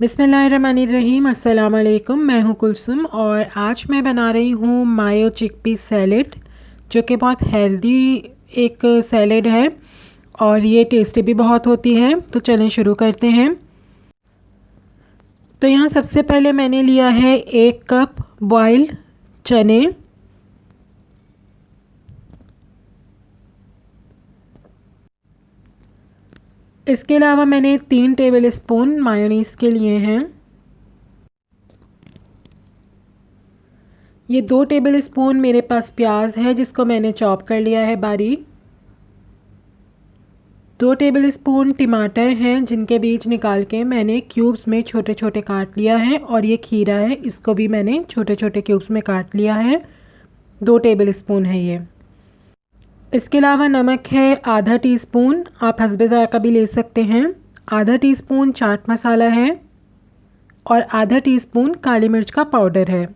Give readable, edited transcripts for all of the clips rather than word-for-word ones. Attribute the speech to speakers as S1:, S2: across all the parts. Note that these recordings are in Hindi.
S1: बिस्मिल्लाहिर्रहमानिर्रहीम। अस्सलाम वालेकुम। मैं हूं कुलसुम और आज मैं बना रही हूं मायो चिकपी सैलेड, जो कि बहुत हेल्दी एक सैलेड है और ये टेस्टी भी बहुत होती है। तो चलें शुरू करते हैं। तो यहाँ सबसे पहले मैंने लिया है 1 कप बॉइल्ड चने। इसके अलावा मैंने 3 टेबलस्पून मायोनीज़ के लिए हैं। ये 2 टेबलस्पून मेरे पास प्याज है जिसको मैंने चॉप कर लिया है बारीक। 2 टेबलस्पून टमाटर हैं जिनके बीज निकाल के मैंने क्यूब्स में छोटे छोटे काट लिया है। और ये खीरा है, इसको भी मैंने छोटे छोटे क्यूब्स में काट लिया है। 2 टेबलस्पून है ये। इसके अलावा नमक है आधा टीस्पून, आप हस्बे ज़ायक़ा भी ले सकते हैं। आधा टीस्पून चाट मसाला है और आधा टीस्पून काली मिर्च का पाउडर है।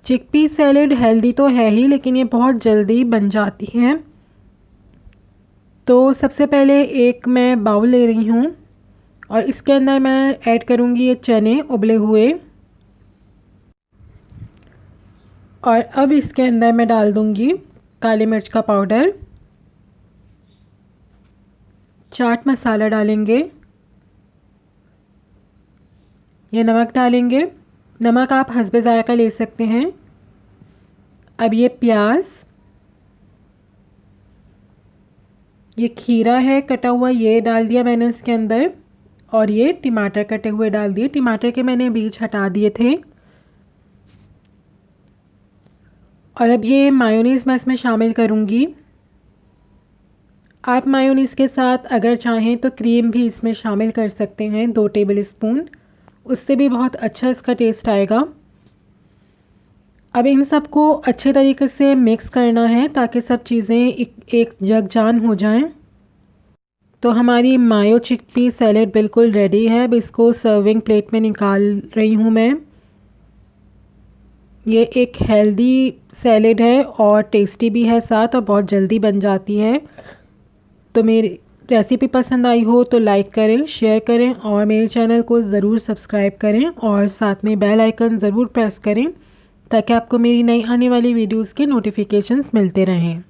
S1: चिकपी सैलेड हेल्दी तो है ही, लेकिन ये बहुत जल्दी बन जाती है। तो सबसे पहले एक मैं बाउल ले रही हूँ और इसके अंदर मैं ऐड करूँगी ये चने उबले हुए। और अब इसके अंदर मैं डाल दूँगी काली मिर्च का पाउडर, चाट मसाला डालेंगे, ये नमक डालेंगे। नमक आप हस्बे ज़ायक़ा ले सकते हैं। अब ये प्याज, ये खीरा है कटा हुआ, ये डाल दिया मैंने इसके अंदर। और ये टमाटर कटे हुए डाल दिए। टमाटर के मैंने बीज हटा दिए थे। और अब ये मायोनीज़ मैं इसमें शामिल करूँगी। आप मायोनीज़ के साथ अगर चाहें तो क्रीम भी इसमें शामिल कर सकते हैं, 2 टेबलस्पून, उससे भी बहुत अच्छा इसका टेस्ट आएगा। अब इन सब को अच्छे तरीके से मिक्स करना है ताकि सब चीज़ें एक यकजान हो जाएं। तो हमारी मायो चिकपी सैलेड बिल्कुल रेडी है। अब इसको सर्विंग प्लेट में निकाल रही हूँ मैं। ये एक हेल्दी सैलेड है और टेस्टी भी है साथ, और बहुत जल्दी बन जाती है। तो मेरी रेसिपी पसंद आई हो तो लाइक करें, शेयर करें और मेरे चैनल को ज़रूर सब्सक्राइब करें और साथ में बेल आइकन ज़रूर प्रेस करें ताकि आपको मेरी नई आने वाली वीडियोस के नोटिफिकेशंस मिलते रहें।